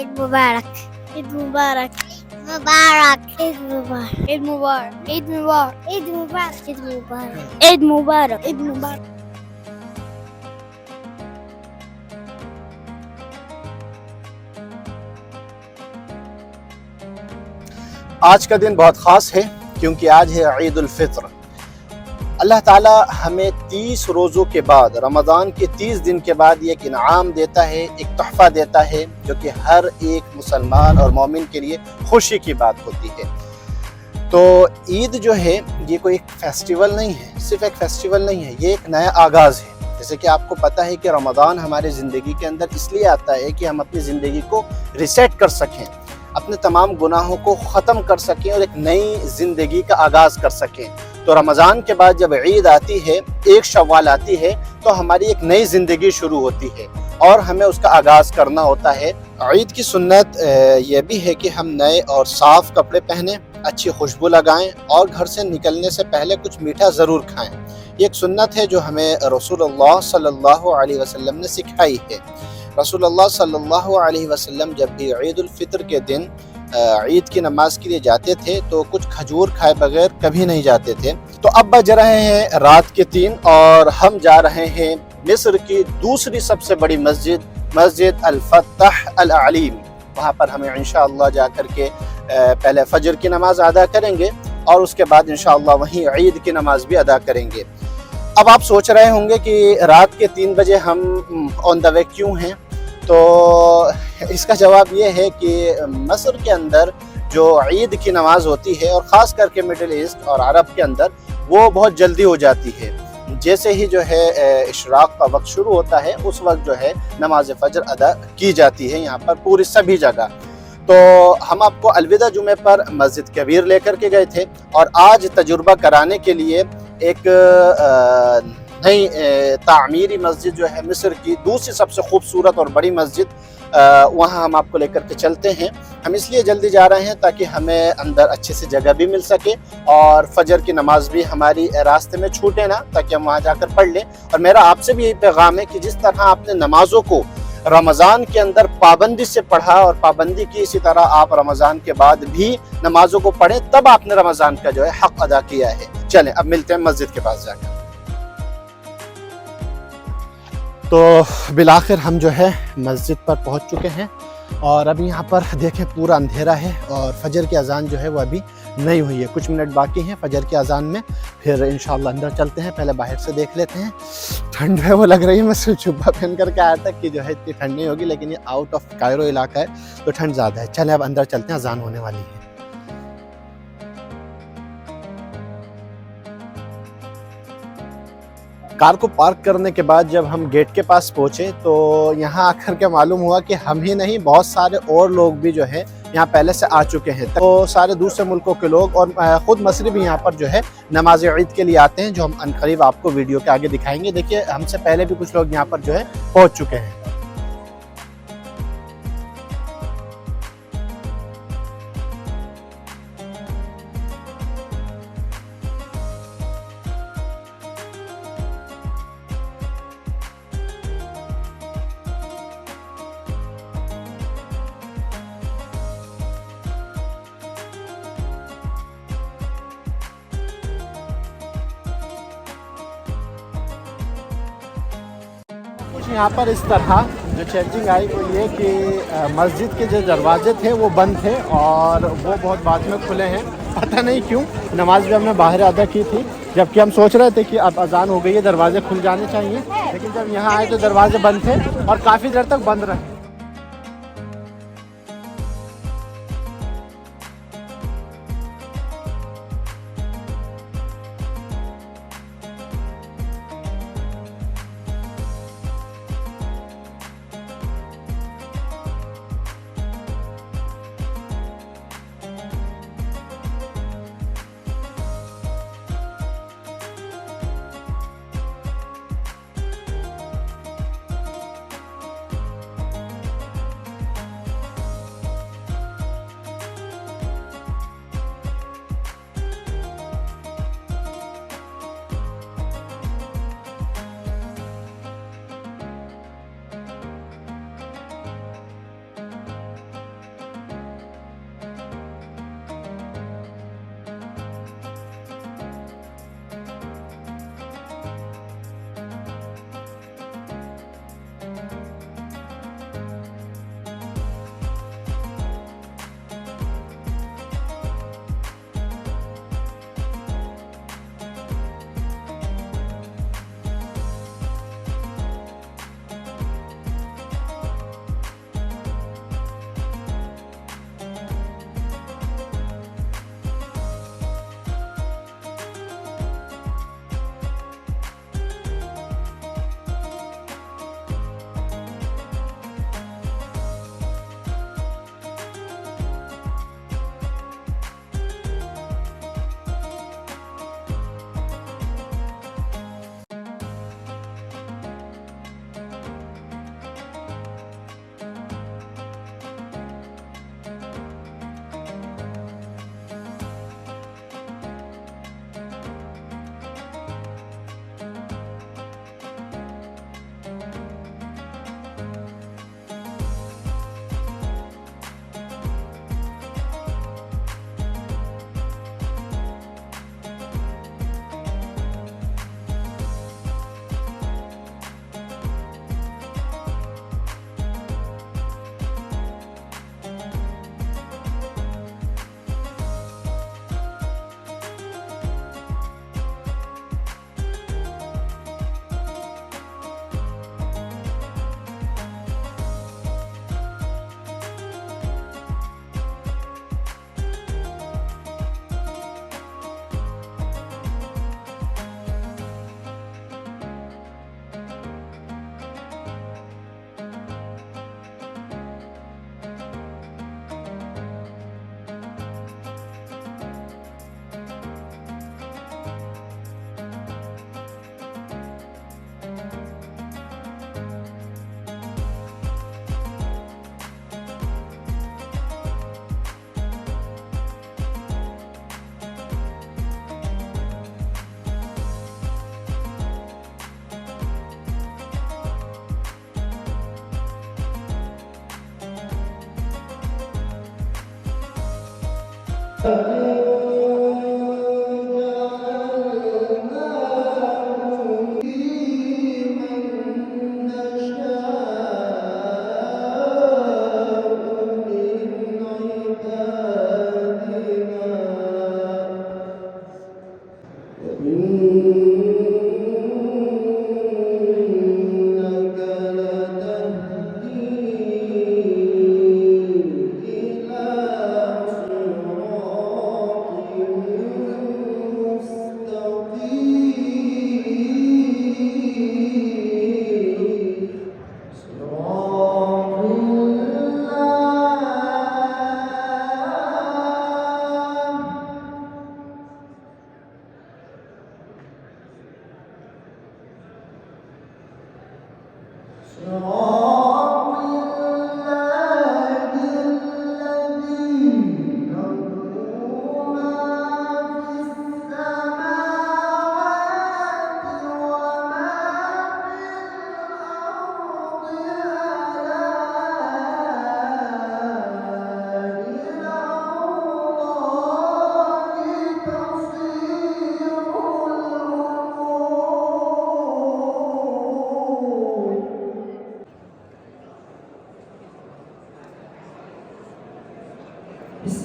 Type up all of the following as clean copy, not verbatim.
ईद मुबारक। ईद मुबारक। मुबारक। ईद मुबारक। ईद मुबारक। ईद मुबारक। ईद मुबारक। ईद मुबारक। ईद मुबारक। ईद मुबारक। आज का दिन बहुत ख़ास है क्योंकि आज है ईद उल फित्र। अल्लाह ताला हमें 30 रोज़ों के बाद, रमज़ान के 30 दिन के बाद एक इनाम देता है, एक तोहफ़ा देता है जो कि हर एक मुसलमान और मोमिन के लिए खुशी की बात होती है। तो ईद जो है ये कोई एक फेस्टिवल नहीं है, सिर्फ एक फेस्टिवल नहीं है, ये एक नया आगाज़ है। जैसे कि आपको पता है कि रमज़ान हमारे ज़िंदगी के अंदर इसलिए आता है कि हम अपनी ज़िंदगी को रिसेट कर सकें, अपने तमाम गुनाहों को ख़त्म कर सकें और एक नई ज़िंदगी का आगाज़ कर सकें। तो रमज़ान के बाद जब ईद आती है, एक शव्वाल आती है, तो हमारी एक नई ज़िंदगी शुरू होती है और हमें उसका आगाज़ करना होता है। ईद की सुन्नत यह भी है कि हम नए और साफ़ कपड़े पहनें, अच्छी खुशबू लगाएं और घर से निकलने से पहले कुछ मीठा ज़रूर खाएं। ये एक सुन्नत है जो हमें रसूलुल्लाह सल्लल्लाहु अलैहि वसल्लम ने सिखाई है। रसूलुल्लाह सल्लल्लाहु अलैहि वसल्लम जब भी ईद उल फित्र के दिन ईद की नमाज के लिए जाते थे तो कुछ खजूर खाए बगैर कभी नहीं जाते थे। तो अब बज रहे हैं रात के 3 और हम जा रहे हैं मिस्र की दूसरी सबसे बड़ी मस्जिद, मस्जिद अल फतह अल अलीम। वहाँ पर हमें इंशाअल्लाह जा कर के पहले फजर की नमाज अदा करेंगे और उसके बाद इंशाअल्लाह वहीं ईद की नमाज भी अदा करेंगे। अब आप सोच रहे होंगे कि रात के 3 बजे हम ऑन द वे क्यों हैं? तो इसका जवाब ये है कि मिस्र के अंदर जो ईद की नमाज होती है और ख़ास करके मिडिल ईस्ट और अरब के अंदर वो बहुत जल्दी हो जाती है। जैसे ही जो है इशराक का वक्त शुरू होता है उस वक्त जो है नमाज फजर अदा की जाती है यहाँ पर पूरी सभी जगह। तो हम आपको अलविदा जुमे पर मस्जिद कबीर लेकर के गए थे और आज तजुर्बा कराने के लिए एक नई तामीरी मस्जिद जो है मिस्र की दूसरी सबसे खूबसूरत और बड़ी मस्जिद, वहाँ हम आपको लेकर के चलते हैं। हम इसलिए जल्दी जा रहे हैं ताकि हमें अंदर अच्छे से जगह भी मिल सके और फजर की नमाज भी हमारी रास्ते में छूटे ना, ताकि हम वहाँ जाकर पढ़ लें। और मेरा आपसे भी यही पैगाम है कि जिस तरह आपने नमाज़ों को रमज़ान के अंदर पाबंदी से पढ़ा और पाबंदी की, इसी तरह आप रमज़ान के बाद भी नमाज़ों को पढ़ें, तब आपने रमज़ान का जो है हक़ अदा किया है। चलें अब मिलते हैं मस्जिद के पास जाकर। तो बिलाखिर हम जो है मस्जिद पर पहुंच चुके हैं और अभी यहाँ पर देखें पूरा अंधेरा है और फजर की अजान जो है वो अभी नहीं हुई है, कुछ मिनट बाकी हैं फजर की अजान में। फिर इंशाल्लाह अंदर चलते हैं, पहले बाहर से देख लेते हैं। ठंड है वो लग रही है, मैं सिर्फ जुब्बा पहन करके आया था कि जो है इतनी ठंड नहीं होगी, लेकिन ये आउट ऑफ कायरो इलाका है तो ठंड ज़्यादा है। चलें अब अंदर चलते हैं, अजान होने वाली है। कार को पार्क करने के बाद जब हम गेट के पास पहुँचे तो यहाँ आकर के मालूम हुआ कि हम ही नहीं, बहुत सारे और लोग भी जो है यहाँ पहले से आ चुके हैं। तो सारे दूसरे मुल्कों के लोग और ख़ुद मसरी भी यहाँ पर जो है नमाज ईद के लिए आते हैं, जो हम अनकरीब आपको वीडियो के आगे दिखाएंगे। देखिए हमसे पहले भी कुछ लोग यहाँ पर जो है पहुँच चुके हैं। कुछ यहाँ पर इस तरह जो चेंजिंग आई वो ये कि मस्जिद के जो दरवाजे थे वो बंद थे और वो बहुत बाद में खुले हैं, पता नहीं क्यों। नमाज भी हमने बाहर अदा की थी, जबकि हम सोच रहे थे कि अब अजान हो गई है, दरवाजे खुल जाने चाहिए, लेकिन जब यहाँ आए तो दरवाजे बंद थे और काफ़ी देर तक बंद रहे। بسم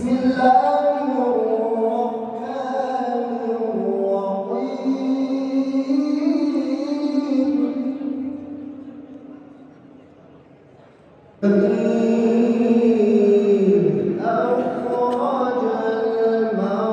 الله الرحمن الرحيم أخرج المرعى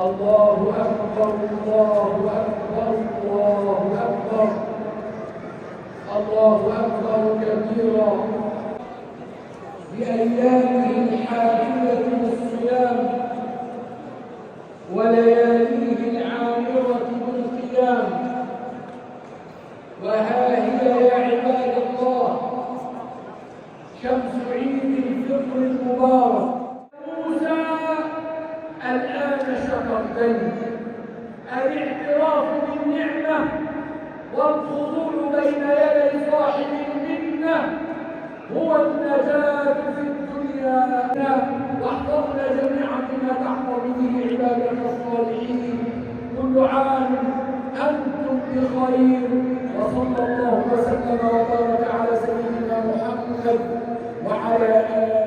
الله أكبر الله أكبر الله أكبر الله أكبر كبيرا بأيامه الحافلة بالصيام ولياليه العامرة بالقيام وها هي يا عباد الله شمس عيد الفطر المبارك موسى الآن شكرتين الاعتراف بالنعمة والخضوع بين يدي صاحب المنة هو النجاة في الدنيا واحفظنا جميعا بما تحفظ به عبادك الصالحين كل عام أنتم بخير وصلى الله وسلم وبارك على سيدنا محمد وعلى آله.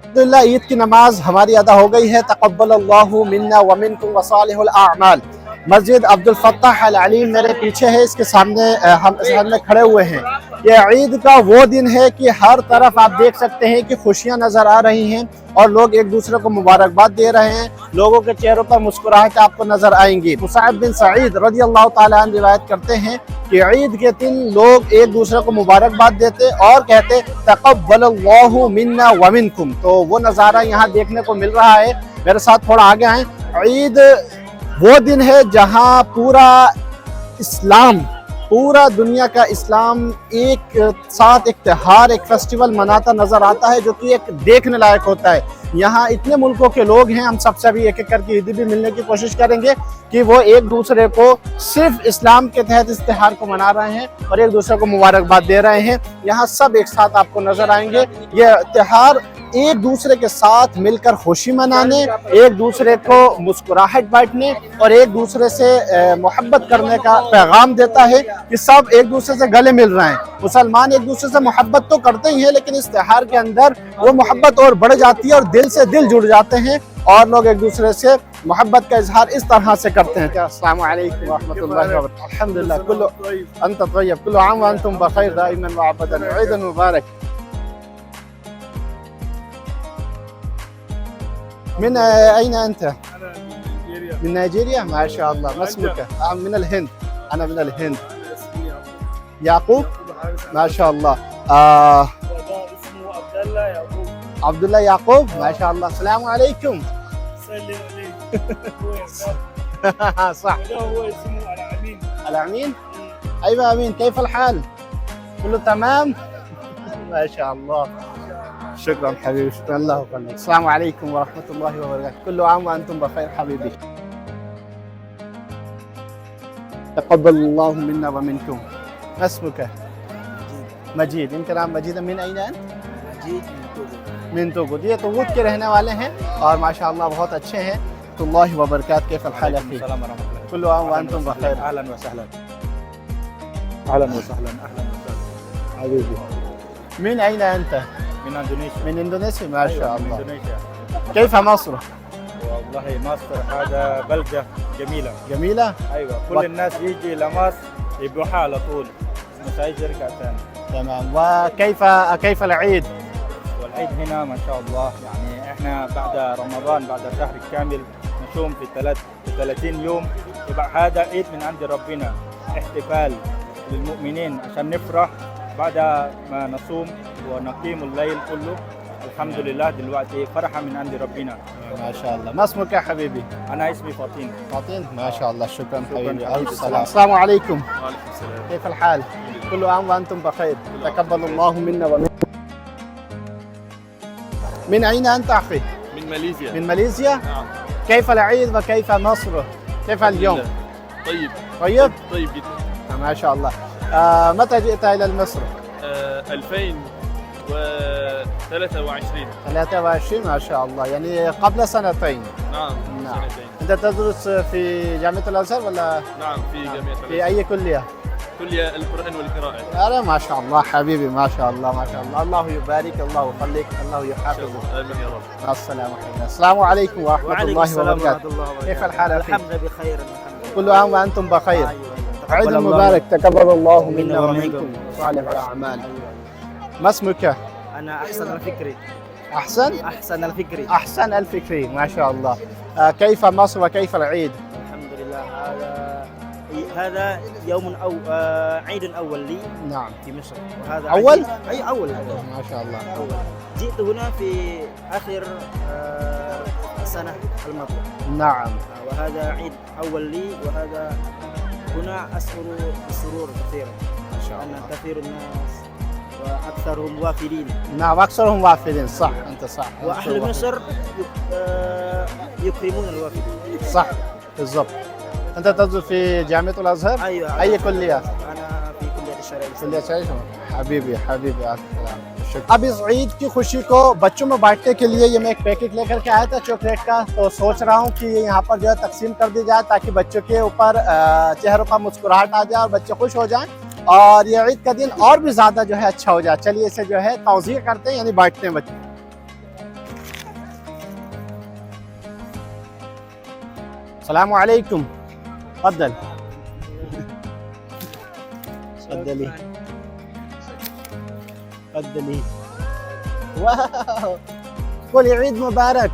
अल्हम्दुलिल्लाह ईद की नमाज हमारी अदा हो गई है। तक़ब्बलल्लाहु मिन्ना व मिनकुम व सालिहुल आमाल। मस्जिद अब्दुल फत्ताह अल अलीम मेरे पीछे है, इसके सामने हम सामने खड़े हुए हैं। ये ईद का वो दिन है कि हर तरफ आप देख सकते हैं कि खुशियां नज़र आ रही हैं और लोग एक दूसरे को मुबारकबाद दे रहे हैं। लोगों के चेहरों पर मुस्कुराहट आपको नजर आएंगी। मुसाइब बिन सईद रज़ियल्लाहु ताला अन्हु रिवायत करते हैं कि ईद के दिन लोग एक दूसरे को मुबारकबाद देते और कहते तक़ब्बलल्लाहु मिन्ना व मिनकुम। तो वो नज़ारा यहाँ देखने को मिल रहा है। मेरे साथ थोड़ा आगे आए। ईद वो दिन है जहाँ पूरा इस्लाम, पूरा दुनिया का इस्लाम एक साथ एक त्योहार, एक फेस्टिवल मनाता नज़र आता है, जो कि एक देखने लायक होता है। यहाँ इतने मुल्कों के लोग हैं, हम सबसे भी एक एक करके ईदी भी मिलने की कोशिश करेंगे कि वो एक दूसरे को सिर्फ इस्लाम के तहत इस त्योहार को मना रहे हैं और एक दूसरे को मुबारकबाद दे रहे हैं। यहाँ सब एक साथ आपको नज़र आएंगे। ये त्योहार एक दूसरे के साथ मिलकर खुशी मनाने, एक दूसरे को मुस्कुराहट बांटने और एक दूसरे से मोहब्बत करने का पैगाम देता है कि सब एक दूसरे से गले मिल रहे हैं। मुसलमान एक दूसरे से मोहब्बत तो करते ही हैं, लेकिन इस त्योहार के अंदर वो मोहब्बत और बढ़ जाती है और दिल से दिल जुड़ जाते हैं और लोग एक दूसरे से मोहब्बत का इजहार इस तरह से करते हैं। अस्सलामु अलैकुम व रहमतुल्लाहि व बरकातहू। अल्हम्दुलिल्लाह कुल्लु अंत तय्यब, कुल्लु आम व अंतुम बखैर, दाइमन व अबदन, ईद मुबारक। من أين أنت؟ أنا من نيجيريا. من نيجيريا؟ ما شاء الله. ما اسمك؟ من الهند. أنا من الهند. اسمي يعقوب؟ ما شاء الله. وده اسمه عبد الله يعقوب. عبد الله يعقوب؟ ما شاء الله. السلام عليكم. سلم عليه. صح. وده هو اسمه الأمين. الأمين؟ أيوة أمين، كيف الحال؟ كله تمام؟ ما شاء الله. شكرا حبيبي، شكرا الله يخليك. السلام عليكم ورحمة الله وبركاته. كل عام وأنتم بخير حبيبي. تقبل الله منا ومنكم. ما اسمك؟ मजीद। इनका नाम मजीद है। मिन अइन अंत? مجيد मिन तोगुद। ये तोगुद के रहने वाले हैं और माशाअल्लाह बहुत अच्छे हैं। तो अल्लाह व बरकात के फल अखी कुल आम व अंतुम बखैर। أهلا وسهلا. أهلا وسهلا. أهلا وسهلا. حبيبي من أين أنت؟ من إندونيسيا. من إندونيسيا. ما شاء من الله. إندونيسيا. كيف مصر؟ والله مصر هذا بلدة جميلة. جميلة؟ أيوة كل الناس يجي لمصر يبوحها على طول، مش عايز يرجع ثاني. تمام. وكيف العيد؟ والعيد هنا ما شاء الله، يعني احنا بعد رمضان بعد شهر كامل نصوم في 30 يوم، يبقى هذا عيد من عند ربنا، احتفال للمؤمنين عشان نفرح بعد ما نصوم ونقيم الليل كله. الحمد لله دلوقتي فرحة من عند ربنا. ما شاء الله. ما اسمك يا حبيبي؟ أنا اسمي فاطين. فاطين. ما شاء الله. شكرا حبيبي. شكراً. ألف سلام. السلام عليكم. وعليكم السلام. كيف الحال؟ كل عام وأنتم بخير. تقبل الله منا ومنكم. من أين أنت أخي؟ من ماليزيا. من ماليزيا؟ نعم. كيف العيد وكيف مصر؟ كيف اليوم؟ طيب. طيب؟ طيب جدا. ما شاء الله. متى جئت إلى مصر؟ 2023. 23. ما شاء الله، يعني قبل سنتين. نعم. نعم. سنتين. أنت تدرس في جامعة الأزهر ولا؟ نعم في جامعة في أي كلية؟ كلية القرآن والقراءة. أنا ما شاء الله حبيبي، ما شاء الله ما شاء الله. الله يبارك، الله يخليك، الله يحفظك. آمين يا رب. مع السلامة حبيبي. السلام عليكم ورحمة الله وبركاته. كيف الحال أخي؟ الحمد لله بخير. الحمد كل عام وأنتم بخير. لله. عيد مبارك. تقبل الله منا ومنكم صالح الأعمال. ما اسمك؟ أنا أحسن الفكري. أحسن؟ أحسن الفكري. أحسن الفكري. ما شاء الله. كيف مصر وكيف العيد؟ الحمد لله. هذا يوم أو عيد أول لي نعم. في مصر، وهذا أول؟ أي أول. ما شاء الله. أول. جئت هنا في آخر السنة الماضية. نعم. وهذا عيد أول لي، وهذا هنا أشعر بالسرور كثيرا، ما شاء أن الله. كثير الناس وأكثرهم وافدين. نعم أكثرهم وافدين. صح، أنت صح. وأهل مصر يكرمون الوافدين. صح بالضبط. أنت تدرس في جامعة الأزهر؟ أيوة. أي كلية؟ أنا في كلية الشرعية. كلية شرعية. حبيبي حبيبي शुक्र। अब इस ईद की खुशी को बच्चों में बांटने के लिए ये मैं एक पैकेट लेकर के आया था चॉकलेट का, तो सोच रहा हूँ कि ये यहाँ पर जो है तकसीम कर दी जाए ताकि बच्चों के ऊपर चेहरों पर मुस्कुराहट आ जाए और बच्चे खुश हो जाएं और ये ईद का दिन और भी ज़्यादा जो है अच्छा हो जाए। चलिए इसे जो है तौज़ीह करते हैं, यानी बांटते हैं बच्चों। السلام عليكم. تفضل. تفضلي. تفضلي. واو. قولي عيد مبارك.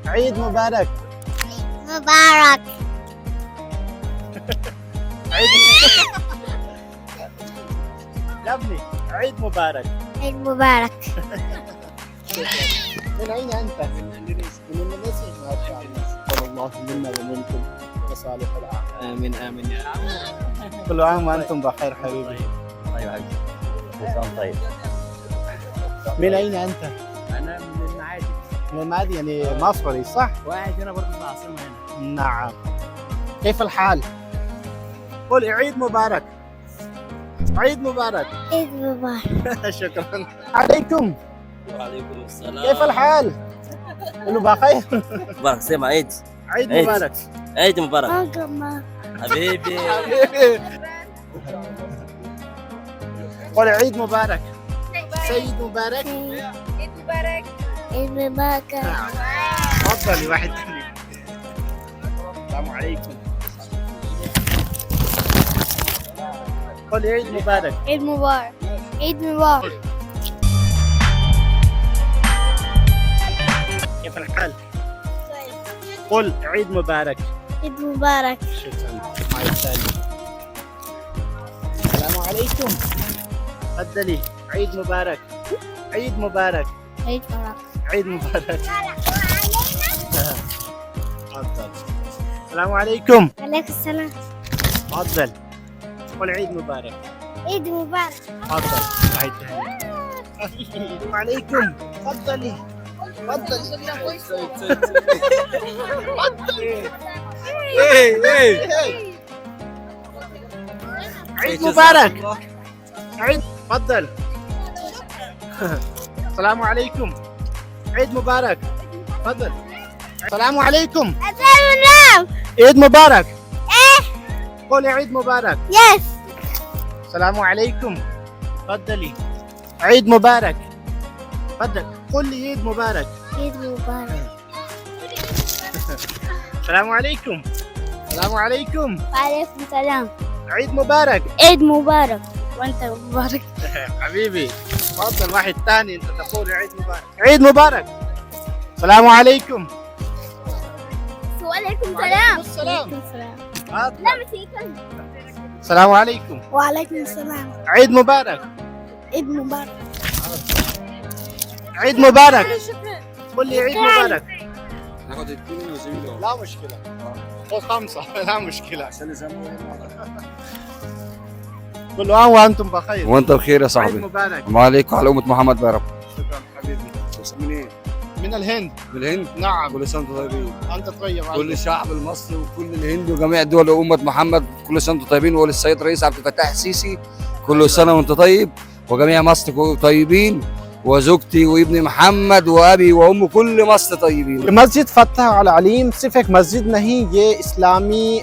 عيد مبارك. مبارك. عيد يا ابني عيد مبارك. عيد مبارك. من أين أنت؟ من إندونيسيا. من إندونيسيا؟ ما شاء الله. تقبل الله منا ومنكم وصالح الأعمال. آمين آمين يا رب. كل عام وأنتم بخير حبيبي. طيب حبيبي. كل سنة طيب. من أين أنت؟ أنا من المعادي. من المعادي يعني مصري صح؟ واحد هنا برضه في العاصمة هنا. نعم. كيف الحال؟ قل عيد مبارك. عيد مبارك. عيد مبارك. شكرا عليكم. وعليكم السلام. كيف الحال؟ قولوا بخير. مبارك سيما عيد. عيد عيد. مبارك. عيد مبارك ماما. حبيبي. قل عيد مبارك. سيد مبارك. عيد مبارك. عيد مبارك. تفضلي واحد ثاني. السلام عليكم. قل عيد مبارك. عيد مبارك. عيد مبارك. كيف الحال؟ قل عيد مبارك. عيد مبارك. شكرا. مع السلامة. السلام عليكم. تفضلي. عيد مبارك. عيد مبارك. عيد مبارك. عيد مبارك. تفضل. السلام عليكم. عليكم السلام. تفضل. قل عيد مبارك. عيد مبارك. تفضل. واحد ثاني. السلام عليكم. تفضلي. تفضلي. عيد مبارك. عيد. تفضل. السلام عليكم. عيد مبارك. تفضل. السلام عليكم. السلام. عيد مبارك. قولي عيد مبارك. يس. السلام عليكم. تفضلي. عيد مبارك. تفضل. قل لي عيد مبارك. عيد مبارك. السلام عليكم. السلام عليكم. وعليكم السلام. عيد مبارك. عيد مبارك. وانت مبارك. حبيبي تفضل. واحد ثاني انت تقول عيد مبارك. عيد مبارك. السلام عليكم. وعليكم وعليكم السلام. السلام. وعليكم السلام. تفضل. السلام عليكم. وعليكم السلام. عيد مبارك. عيد مبارك. عيد مبارك. قل لي عيد مبارك. ناخذ الدنيا وزميله. لا مشكلة. قول خمسة. لا مشكلة. عشان يسموه كل عام وأنتم بخير. وانت بخير يا عيد صاحبي. مبارك. وعليكم وعلى أمة محمد بارك. شكرا حبيبي. منين؟ من الهند. من الهند؟ نعم. كل سنة وانتم طيبين. أنت طيب. كل الشعب المصري وكل الهند وجميع دول أمة محمد كل سنة وانتم طيبين، وللسيد الرئيس عبد الفتاح السيسي كل سنة وانت طيب، وجميع مصر طيبين، وزوجتي وابني محمد وأبي وأم كل مصر طيبين. मस्जिद फ़तह अल अलीम सिर्फ एक मस्जिद नहीं, ये इस्लामी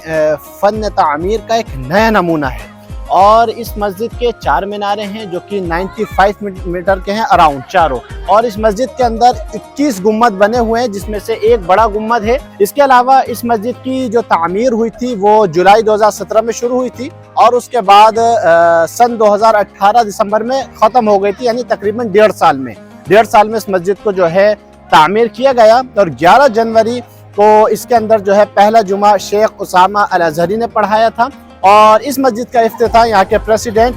फ़न तामीर का एक नया नमूना है। और इस मस्जिद के 4 मीनारे हैं जो कि 95 मीटर के हैं अराउंड चारों। और इस मस्जिद के अंदर 21 गुम्मद बने हुए हैं जिसमें से एक बड़ा गुम्मद है। इसके अलावा इस मस्जिद की जो तामीर हुई थी वो जुलाई 2017 में शुरू हुई थी और उसके बाद सन 2018 दिसंबर में ख़त्म हो गई थी, यानी तकरीबन 1.5 साल में इस मस्जिद को जो है तामीर किया गया। और 11 जनवरी को इसके अंदर जो है पहला जुमा शेख उसामा अल अज़हरी ने पढ़ाया था और इस मस्जिद का इफ्तिताह यहाँ के प्रेसिडेंट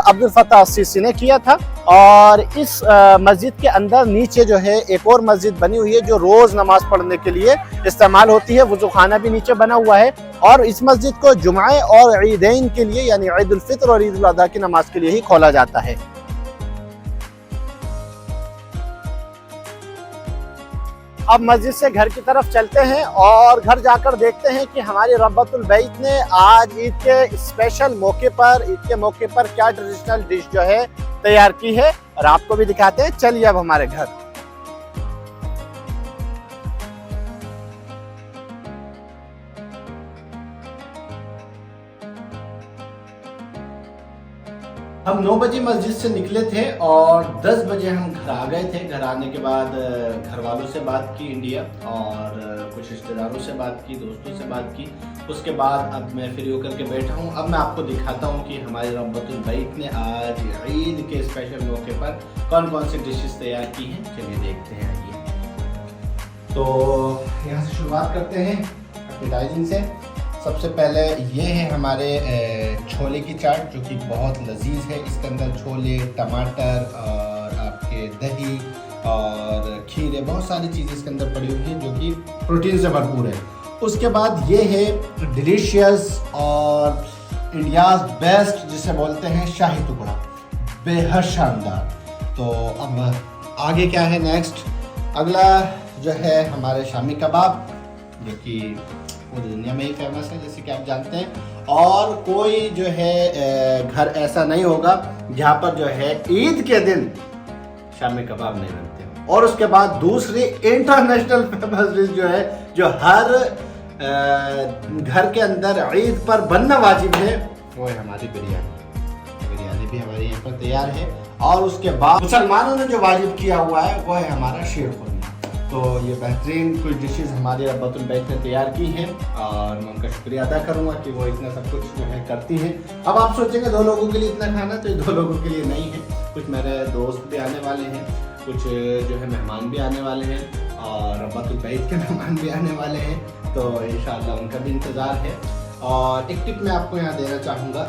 अब्दुल फत्ताह अल-सीसी ने किया था। और इस मस्जिद के अंदर नीचे जो है एक और मस्जिद बनी हुई है जो रोज़ नमाज पढ़ने के लिए इस्तेमाल होती है। वज़ू खाना भी नीचे बना हुआ है और इस मस्जिद को जुम्मे और ईदैन के लिए यानी ईद उल फित्र और ईद उल अज़हा की नमाज के लिए ही खोला जाता है। अब मस्जिद से घर की तरफ चलते हैं और घर जाकर देखते हैं कि हमारी रब्बतुल बैत ने आज ईद के स्पेशल मौके पर, ईद के मौके पर क्या ट्रेडिशनल डिश जो है तैयार की है और आपको भी दिखाते हैं। चलिए अब हमारे घर। हम 9 बजे मस्जिद से निकले थे और 10 बजे हम घर आ गए थे। घर आने के बाद घर वालों से बात की इंडिया, और कुछ रिश्तेदारों से बात की, दोस्तों से बात की। उसके बाद अब मैं फ्री होकर के बैठा हूँ। अब मैं आपको दिखाता हूँ कि हमारे रब्बतुल बैत ने आज ईद के स्पेशल मौके पर कौन कौन सी डिशेस तैयार की हैं। चलिए देखते हैं। आइए, तो यहाँ से शुरुआत करते हैं एपेटाइजिंग से। सबसे पहले ये है हमारे छोले की चाट, जो कि बहुत लजीज है। इसके अंदर छोले, टमाटर और आपके दही और खीरे, बहुत सारी चीज़ें इसके अंदर पड़ी हुई हैं जो कि प्रोटीन से भरपूर है। उसके बाद ये है डिलीशियस और इंडियाज़ बेस्ट जिसे बोलते हैं शाही टुकड़ा, बेहद शानदार। तो अब आगे क्या है नेक्स्ट, अगला जो है हमारे शामी कबाब, जो कि पूरी दुनिया में ही फेमस है जैसे कि आप जानते हैं। और कोई जो है घर ऐसा नहीं होगा जहाँ पर जो है ईद के दिन शामी कबाब नहीं बनते। और उसके बाद दूसरी इंटरनेशनल फेमस डिश जो है, जो हर घर के अंदर ईद पर बनना वाजिब है, वो है हमारी बिरयानी। बिरयानी भी हमारे यहाँ पर तैयार है। और उसके बाद मुसलमानों ने जो वाजिब किया हुआ है वो है हमारा शीर खुरमा। तो ये बेहतरीन कुछ डिशेस हमारे रब्बतुल बैत ने तैयार की हैं, और मैं उनका शुक्रिया अदा करूँगा कि वो इतना सब कुछ जो है करती हैं। अब आप सोचेंगे 2 लोगों के लिए इतना खाना, तो ये 2 लोगों के लिए नहीं है। कुछ मेरे दोस्त भी आने वाले हैं, कुछ जो है मेहमान भी आने वाले हैं, और रब्बतुल बैत के मेहमान भी आने वाले हैं। तो इंशाअल्लाह उनका भी इंतज़ार है। और एक टिप मैं आपको यहाँ देना चाहूँगा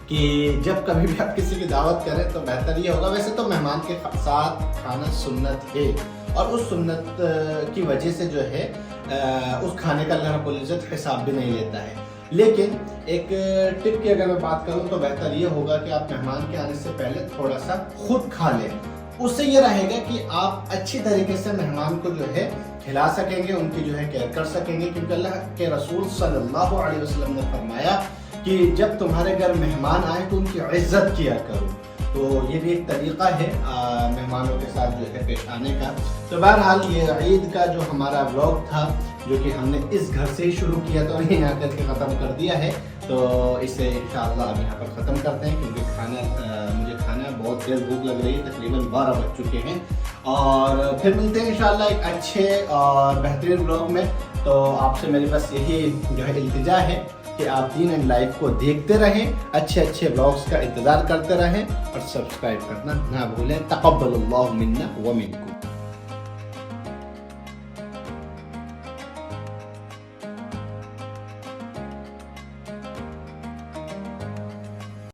कि जब कभी भी आप किसी की दावत करें तो बेहतर ये होगा, वैसे तो मेहमान के साथ खाना सुन्नत है, और उस सुन्नत की वजह से जो है उस खाने का अल्लाह रब्बुल इज़्ज़त हिसाब भी नहीं लेता है। लेकिन एक टिप की अगर मैं बात करूं तो बेहतर ये होगा कि आप मेहमान के आने से पहले थोड़ा सा खुद खा लें। उससे ये रहेगा कि आप अच्छी तरीके से मेहमान को जो है खिला सकेंगे, उनकी जो है केयर कर सकेंगे। क्योंकि अल्लाह के रसूल सल्लल्लाहु अलैहि वसल्लम ने फरमाया कि जब तुम्हारे घर मेहमान आए तो उनकी इज्जत किया करो। तो ये भी एक तरीक़ा है मेहमानों के साथ जो है पेश आने का। तो बहरहाल ये ईद का जो हमारा व्लॉग था, जो कि हमने इस घर से ही शुरू किया था और यहाँ करके ख़त्म कर दिया है, तो इसे इंशाअल्लाह अब यहाँ पर ख़त्म करते हैं। क्योंकि मुझे खाना बहुत तेज़ भूख लग रही है, तकरीबन 12 बज चुके हैं। और फिर मिलते हैं इंशाअल्लाह एक अच्छे और बेहतरीन व्लॉग में। तो आपसे मेरी बस यही जो है इल्तिजा है कि आप दीन एंड लाइफ को देखते रहें, अच्छे अच्छे व्लॉग्स का इंतज़ार करते रहें, और सब्सक्राइब करना ना भूलें। तक़ब्बलल्लाहु मिन्ना व मिनकुम।